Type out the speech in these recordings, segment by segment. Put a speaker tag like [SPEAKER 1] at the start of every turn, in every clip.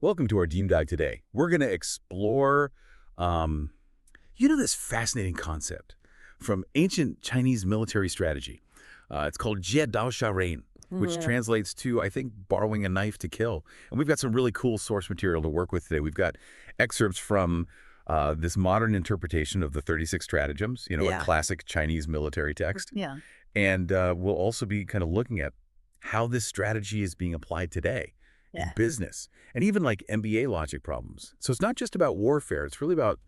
[SPEAKER 1] Welcome to our deep dive today. We're going to explore, this fascinating concept from ancient Chinese military strategy. It's called jie dao sha rein, which translates to, I think, borrowing a knife to kill. And we've got some really cool source material to work with today. We've got excerpts from this modern interpretation of the 36 stratagems, a classic Chinese military text.
[SPEAKER 2] Yeah.
[SPEAKER 1] And we'll also be kind of looking at how this strategy is being applied today in business and even like MBA logic problems. So it's not just about warfare. It's really about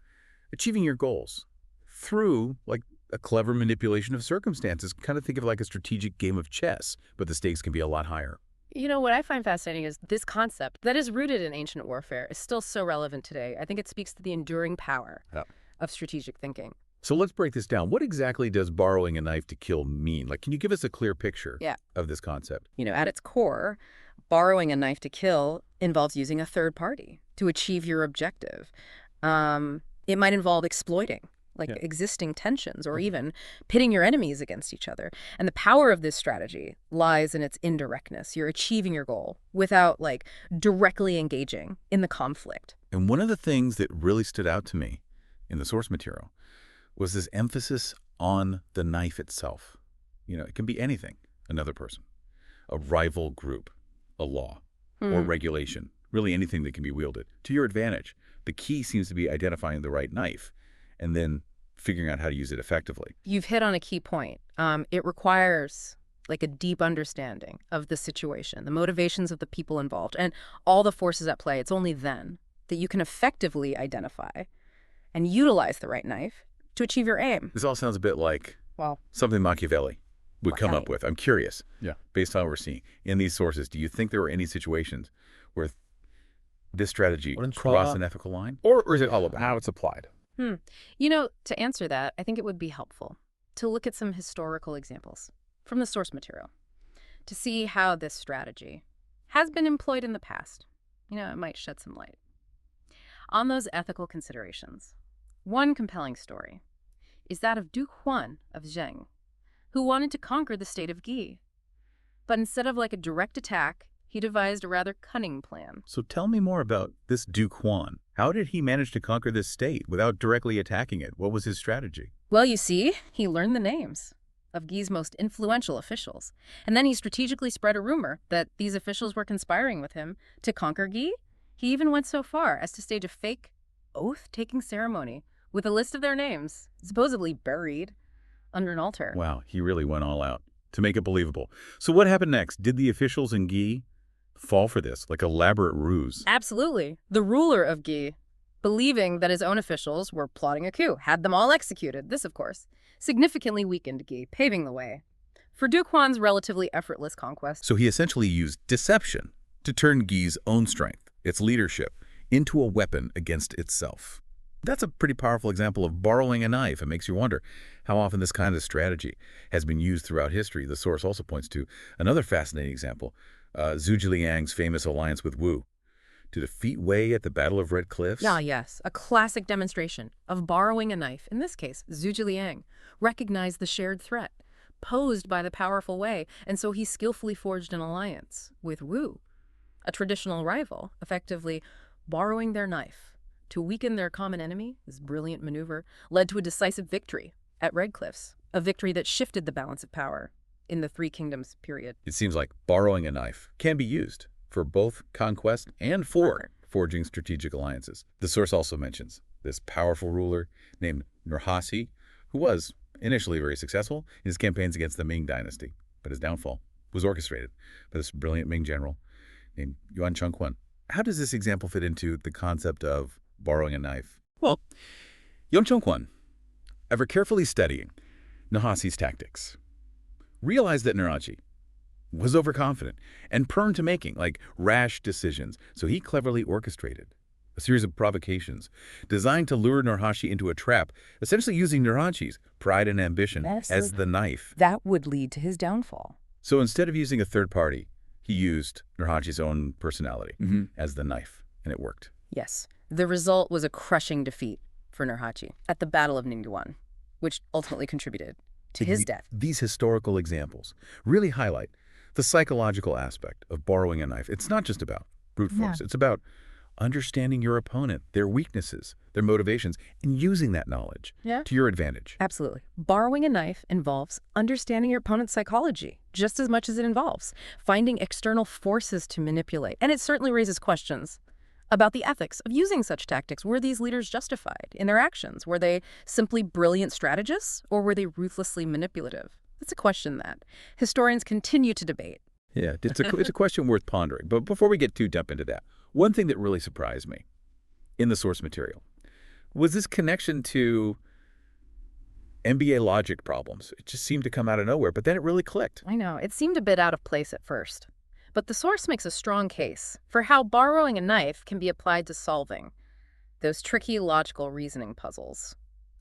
[SPEAKER 1] achieving your goals through like a clever manipulation of circumstances. Kind of think of it like a strategic game of chess, but the stakes can be a lot higher.
[SPEAKER 2] You know, what I find fascinating is this concept that is rooted in ancient warfare is still so relevant today. I think it speaks to the enduring power of strategic thinking.
[SPEAKER 1] So let's break this down. What exactly does borrowing a knife to kill mean? Like, can you give us a clear picture of this concept?
[SPEAKER 2] You know, at its core, borrowing a knife to kill involves using a third party to achieve your objective. It might involve exploiting existing tensions or even pitting your enemies against each other. And the power of this strategy lies in its indirectness. You're achieving your goal without directly engaging in the conflict.
[SPEAKER 1] And one of the things that really stood out to me in the source material was this emphasis on the knife itself. It can be anything, another person, a rival group, a law, or regulation, really anything that can be wielded to your advantage. The key seems to be identifying the right knife and then figuring out how to use it effectively.
[SPEAKER 2] You've hit on a key point. It requires a deep understanding of the situation, the motivations of the people involved, and all the forces at play. It's only then that you can effectively identify and utilize the right knife to achieve your aim.
[SPEAKER 1] This all sounds a bit like something Machiavelli would come up with. I'm curious, based on what we're seeing in these sources, do you think there were any situations where this strategy crossed an ethical line?
[SPEAKER 3] Or is it all about how it's applied?
[SPEAKER 2] To answer that, I think it would be helpful to look at some historical examples from the source material to see how this strategy has been employed in the past. It might shed some light on those ethical considerations. One compelling story is that of Duke Juan of Zheng, who wanted to conquer the state of Guy. But instead of a direct attack, he devised a rather cunning plan.
[SPEAKER 1] So tell me more about this Duke Juan. How did he manage to conquer this state without directly attacking it? What was his strategy?
[SPEAKER 2] Well, you see, he learned the names of Guy's most influential officials. And then he strategically spread a rumor that these officials were conspiring with him to conquer Guy. He even went so far as to stage a fake oath-taking ceremony with a list of their names, supposedly buried under an altar.
[SPEAKER 1] Wow, he really went all out to make it believable. So what happened next? Did the officials in Guy fall for this, elaborate ruse?
[SPEAKER 2] Absolutely. The ruler of Guy, believing that his own officials were plotting a coup, had them all executed. This, of course, significantly weakened Guy, paving the way for Duke Juan's relatively effortless conquest.
[SPEAKER 1] So he essentially used deception to turn Guy's own strength, its leadership, into a weapon against itself. That's a pretty powerful example of borrowing a knife. It makes you wonder how often this kind of strategy has been used throughout history. The source also points to another fascinating example, Zhu Zhiliang's famous alliance with Wu to defeat Wei at the Battle of Red Cliffs.
[SPEAKER 2] Ah, yes, a classic demonstration of borrowing a knife. In this case, Zhu Zhiliang recognized the shared threat posed by the powerful Wei, and so he skillfully forged an alliance with Wu, a traditional rival, effectively borrowing their knife to weaken their common enemy. This brilliant maneuver led to a decisive victory at Red Cliffs, a victory that shifted the balance of power in the Three Kingdoms period.
[SPEAKER 1] It seems like borrowing a knife can be used for both conquest and for forging strategic alliances. The source also mentions this powerful ruler named Nurhaci, who was initially very successful in his campaigns against the Ming dynasty, but his downfall was orchestrated by this brilliant Ming general named Yuan Chengquan. How does this example fit into the concept of borrowing a knife? Well, Yuan Chengquan, after carefully studying Nurhaci's tactics, realized that Nurhaci was overconfident and prone to making rash decisions. So he cleverly orchestrated a series of provocations designed to lure Nurhaci into a trap, essentially using Nurhaci's pride and ambition as the knife.
[SPEAKER 2] That would lead to his downfall.
[SPEAKER 1] So instead of using a third party, he used Nurhaci's own personality as the knife, and it worked.
[SPEAKER 2] Yes. The result was a crushing defeat for Nurhaci at the Battle of Ningyuan, which ultimately contributed to his death.
[SPEAKER 1] These historical examples really highlight the psychological aspect of borrowing a knife. It's not just about brute force. It's about understanding your opponent, their weaknesses, their motivations, and using that knowledge to your advantage.
[SPEAKER 2] Absolutely. Borrowing a knife involves understanding your opponent's psychology just as much as it involves finding external forces to manipulate. And it certainly raises questions about the ethics of using such tactics. Were these leaders justified in their actions? Were they simply brilliant strategists, or were they ruthlessly manipulative? That's a question that historians continue to debate.
[SPEAKER 1] Yeah, it's a question worth pondering. But before we get too deep into that, one thing that really surprised me in the source material was this connection to MBA logic problems. It just seemed to come out of nowhere, but then it really clicked.
[SPEAKER 2] I know, it seemed a bit out of place at first. But the source makes a strong case for how borrowing a knife can be applied to solving those tricky logical reasoning puzzles.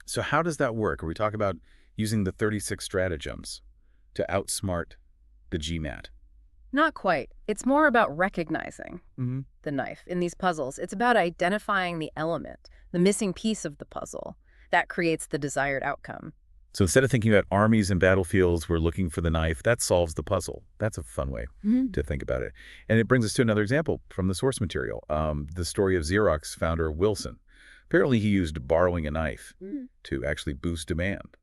[SPEAKER 1] So how does that work? Are we talking about using the 36 stratagems to outsmart the GMAT?
[SPEAKER 2] Not quite. It's more about recognizing the knife in these puzzles. It's about identifying the element, the missing piece of the puzzle that creates the desired outcome.
[SPEAKER 1] So instead of thinking about armies and battlefields, we're looking for the knife. That solves the puzzle. That's a fun way to think about it. And it brings us to another example from the source material, the story of Xerox founder Wilson. Apparently he used borrowing a knife to actually boost demand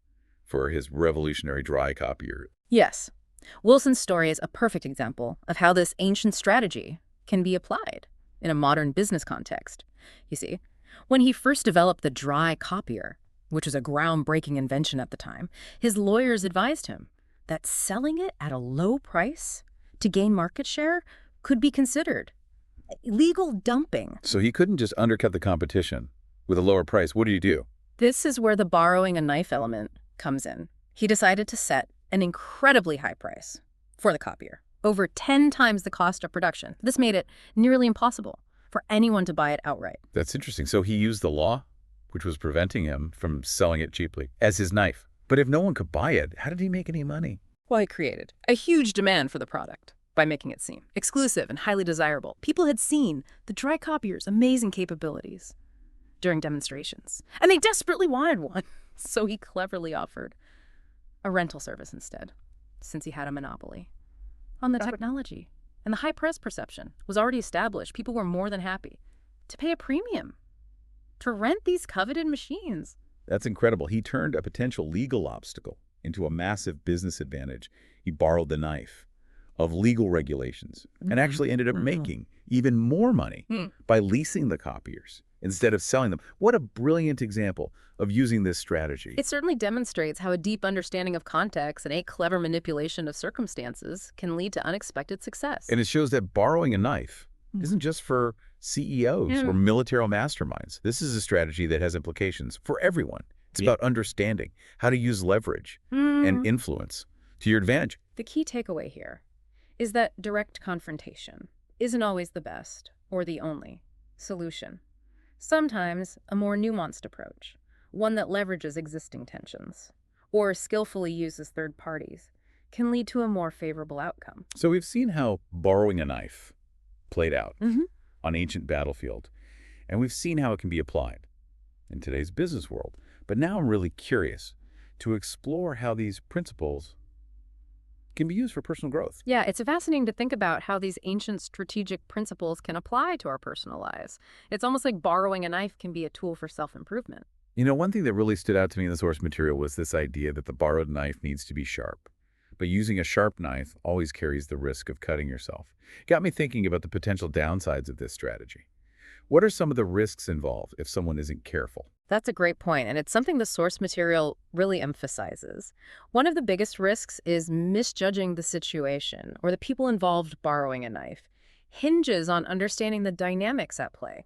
[SPEAKER 1] for his revolutionary dry copier.
[SPEAKER 2] Yes. Wilson's story is a perfect example of how this ancient strategy can be applied in a modern business context. You see, when he first developed the dry copier, which was a groundbreaking invention at the time, his lawyers advised him that selling it at a low price to gain market share could be considered legal dumping.
[SPEAKER 1] So he couldn't just undercut the competition with a lower price. What did he do?
[SPEAKER 2] This is where the borrowing a knife element comes in. He decided to set an incredibly high price for the copier, over 10 times the cost of production. This made it nearly impossible for anyone to buy it outright.
[SPEAKER 1] That's interesting. So he used the law, which was preventing him from selling it cheaply, as his knife. But if no one could buy it, how did he make any money?
[SPEAKER 2] Well, he created a huge demand for the product by making it seem exclusive and highly desirable. People had seen the dry copier's amazing capabilities during demonstrations, and they desperately wanted one. So he cleverly offered a rental service instead, since he had a monopoly on the technology. And the high price perception was already established. People were more than happy to pay a premium to rent these coveted machines.
[SPEAKER 1] That's incredible. He turned a potential legal obstacle into a massive business advantage. He borrowed the knife of legal regulations and actually ended up making even more money by leasing the copiers instead of selling them. What a brilliant example of using this strategy.
[SPEAKER 2] It certainly demonstrates how a deep understanding of context and a clever manipulation of circumstances can lead to unexpected success.
[SPEAKER 1] And it shows that borrowing a knife isn't just for CEOs or military masterminds. This is a strategy that has implications for everyone. It's about understanding how to use leverage and influence to your advantage.
[SPEAKER 2] The key takeaway here is that direct confrontation isn't always the best or the only solution. Sometimes a more nuanced approach, one that leverages existing tensions or skillfully uses third parties, can lead to a more favorable outcome.
[SPEAKER 1] So we've seen how borrowing a knife played out on ancient battlefield, and we've seen how it can be applied in today's business world. But now I'm really curious to explore how these principles can be used for personal growth.
[SPEAKER 2] Yeah, it's fascinating to think about how these ancient strategic principles can apply to our personal lives. It's almost like borrowing a knife can be a tool for self-improvement.
[SPEAKER 1] You know, one thing that really stood out to me in the source material was this idea that the borrowed knife needs to be sharp. But using a sharp knife always carries the risk of cutting yourself. It got me thinking about the potential downsides of this strategy. What are some of the risks involved if someone isn't careful?
[SPEAKER 2] That's a great point, and it's something the source material really emphasizes. One of the biggest risks is misjudging the situation or the people involved borrowing a knife. Hinges on understanding the dynamics at play.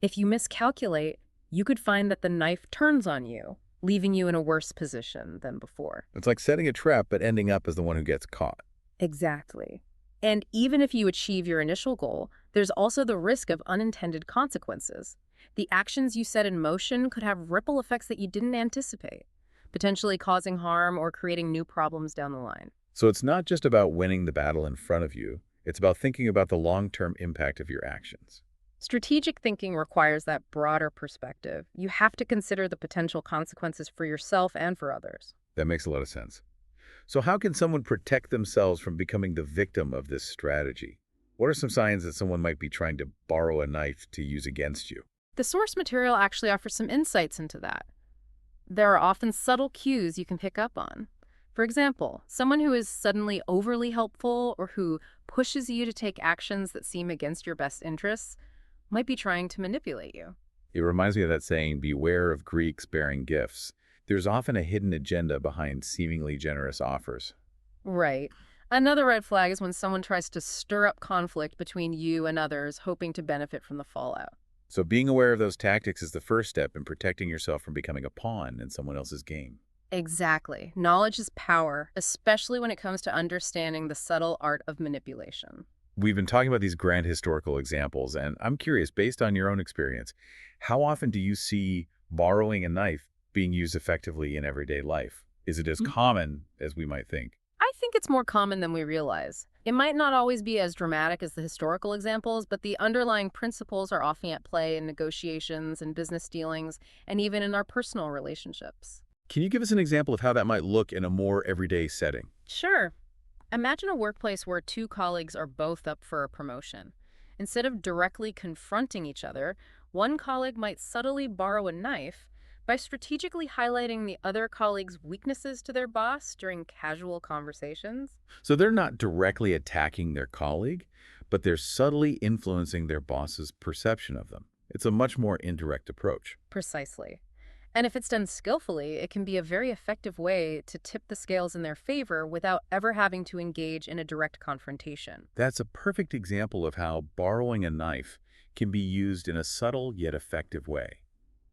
[SPEAKER 2] If you miscalculate, you could find that the knife turns on you, leaving you in a worse position than before.
[SPEAKER 1] It's like setting a trap but ending up as the one who gets caught.
[SPEAKER 2] Exactly. And even if you achieve your initial goal, there's also the risk of unintended consequences. The actions you set in motion could have ripple effects that you didn't anticipate, potentially causing harm or creating new problems down the line.
[SPEAKER 1] So it's not just about winning the battle in front of you. It's about thinking about the long-term impact of your actions.
[SPEAKER 2] Strategic thinking requires that broader perspective. You have to consider the potential consequences for yourself and for others.
[SPEAKER 1] That makes a lot of sense. So how can someone protect themselves from becoming the victim of this strategy? What are some signs that someone might be trying to borrow a knife to use against you?
[SPEAKER 2] The source material actually offers some insights into that. There are often subtle cues you can pick up on. For example, someone who is suddenly overly helpful or who pushes you to take actions that seem against your best interests might be trying to manipulate you.
[SPEAKER 1] It reminds me of that saying, beware of Greeks bearing gifts. There's often a hidden agenda behind seemingly generous offers.
[SPEAKER 2] Right. Another red flag is when someone tries to stir up conflict between you and others, hoping to benefit from the fallout.
[SPEAKER 1] So being aware of those tactics is the first step in protecting yourself from becoming a pawn in someone else's game.
[SPEAKER 2] Exactly. Knowledge is power, especially when it comes to understanding the subtle art of manipulation.
[SPEAKER 1] We've been talking about these grand historical examples, and I'm curious, based on your own experience, how often do you see borrowing a knife being used effectively in everyday life? Is it as common as we might think?
[SPEAKER 2] I think it's more common than we realize. It might not always be as dramatic as the historical examples, but the underlying principles are often at play in negotiations and business dealings, and even in our personal relationships.
[SPEAKER 1] Can you give us an example of how that might look in a more everyday setting?
[SPEAKER 2] Sure. Imagine a workplace where two colleagues are both up for a promotion. Instead of directly confronting each other, one colleague might subtly borrow a knife by strategically highlighting the other colleague's weaknesses to their boss during casual conversations.
[SPEAKER 1] So they're not directly attacking their colleague, but they're subtly influencing their boss's perception of them. It's a much more indirect approach.
[SPEAKER 2] Precisely. And if it's done skillfully, it can be a very effective way to tip the scales in their favor without ever having to engage in a direct confrontation.
[SPEAKER 1] That's a perfect example of how borrowing a knife can be used in a subtle yet effective way.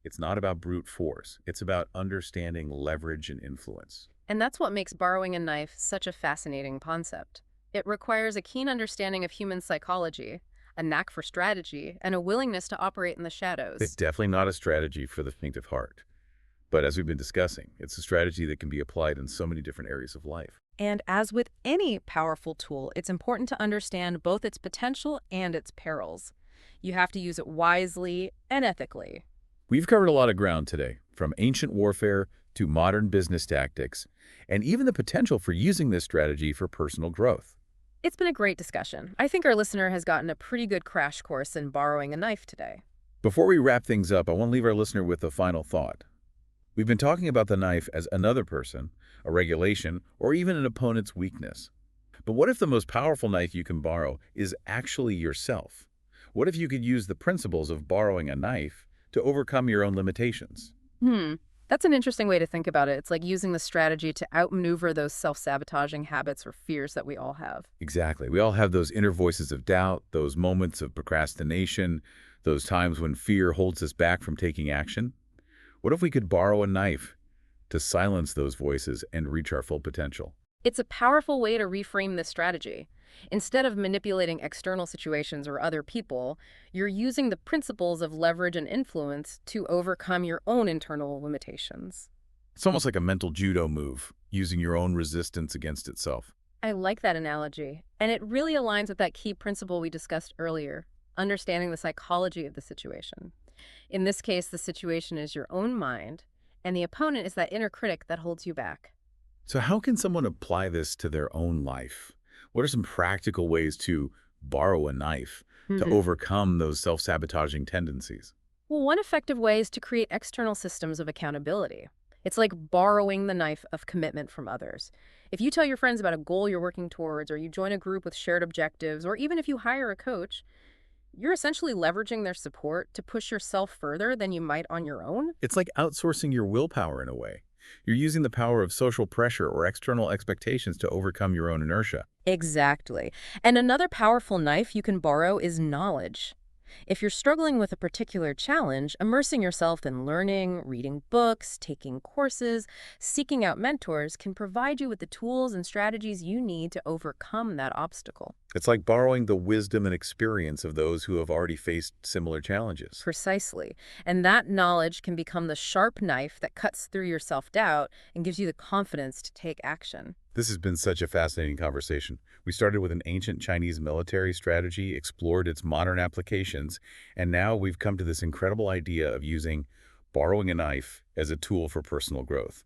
[SPEAKER 1] It's not about brute force. It's about understanding leverage and influence.
[SPEAKER 2] And that's what makes borrowing a knife such a fascinating concept. It requires a keen understanding of human psychology, a knack for strategy, and a willingness to operate in the shadows.
[SPEAKER 1] It's definitely not a strategy for the faint of heart. But as we've been discussing, it's a strategy that can be applied in so many different areas of life.
[SPEAKER 2] And as with any powerful tool, it's important to understand both its potential and its perils. You have to use it wisely and ethically.
[SPEAKER 1] We've covered a lot of ground today, from ancient warfare to modern business tactics, and even the potential for using this strategy for personal growth.
[SPEAKER 2] It's been a great discussion. I think our listener has gotten a pretty good crash course in borrowing a knife today.
[SPEAKER 1] Before we wrap things up, I want to leave our listener with a final thought. We've been talking about the knife as another person, a regulation, or even an opponent's weakness. But what if the most powerful knife you can borrow is actually yourself? What if you could use the principles of borrowing a knife to overcome your own limitations?
[SPEAKER 2] That's an interesting way to think about it. It's like using the strategy to outmaneuver those self-sabotaging habits or fears that we all have.
[SPEAKER 1] Exactly. We all have those inner voices of doubt, those moments of procrastination, those times when fear holds us back from taking action. What if we could borrow a knife to silence those voices and reach our full potential?
[SPEAKER 2] It's a powerful way to reframe this strategy. Instead of manipulating external situations or other people, you're using the principles of leverage and influence to overcome your own internal limitations.
[SPEAKER 1] It's almost like a mental judo move, using your own resistance against itself.
[SPEAKER 2] I like that analogy, and it really aligns with that key principle we discussed earlier, understanding the psychology of the situation. In this case, the situation is your own mind, and the opponent is that inner critic that holds you back.
[SPEAKER 1] So how can someone apply this to their own life? What are some practical ways to borrow a knife to overcome those self-sabotaging tendencies?
[SPEAKER 2] Well, one effective way is to create external systems of accountability. It's like borrowing the knife of commitment from others. If you tell your friends about a goal you're working towards, or you join a group with shared objectives, or even if you hire a coach, you're essentially leveraging their support to push yourself further than you might on your own.
[SPEAKER 1] It's like outsourcing your willpower in a way. You're using the power of social pressure or external expectations to overcome your own inertia.
[SPEAKER 2] Exactly. And another powerful knife you can borrow is knowledge. If you're struggling with a particular challenge, immersing yourself in learning, reading books, taking courses, seeking out mentors can provide you with the tools and strategies you need to overcome that obstacle.
[SPEAKER 1] It's like borrowing the wisdom and experience of those who have already faced similar challenges.
[SPEAKER 2] Precisely. And that knowledge can become the sharp knife that cuts through your self-doubt and gives you the confidence to take action.
[SPEAKER 1] This has been such a fascinating conversation. We started with an ancient Chinese military strategy, explored its modern applications, and now we've come to this incredible idea of using borrowing a knife as a tool for personal growth.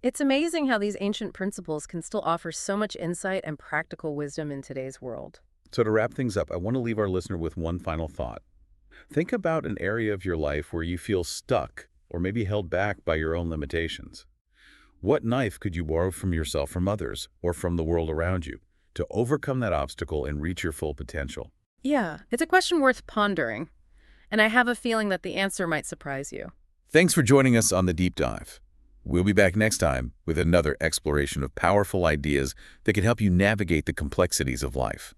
[SPEAKER 2] It's amazing how these ancient principles can still offer so much insight and practical wisdom in today's world.
[SPEAKER 1] So to wrap things up, I want to leave our listener with one final thought. Think about an area of your life where you feel stuck or maybe held back by your own limitations. What knife could you borrow from yourself, from others, or from the world around you to overcome that obstacle and reach your full potential?
[SPEAKER 2] Yeah, it's a question worth pondering, and I have a feeling that the answer might surprise you.
[SPEAKER 1] Thanks for joining us on The Deep Dive. We'll be back next time with another exploration of powerful ideas that can help you navigate the complexities of life.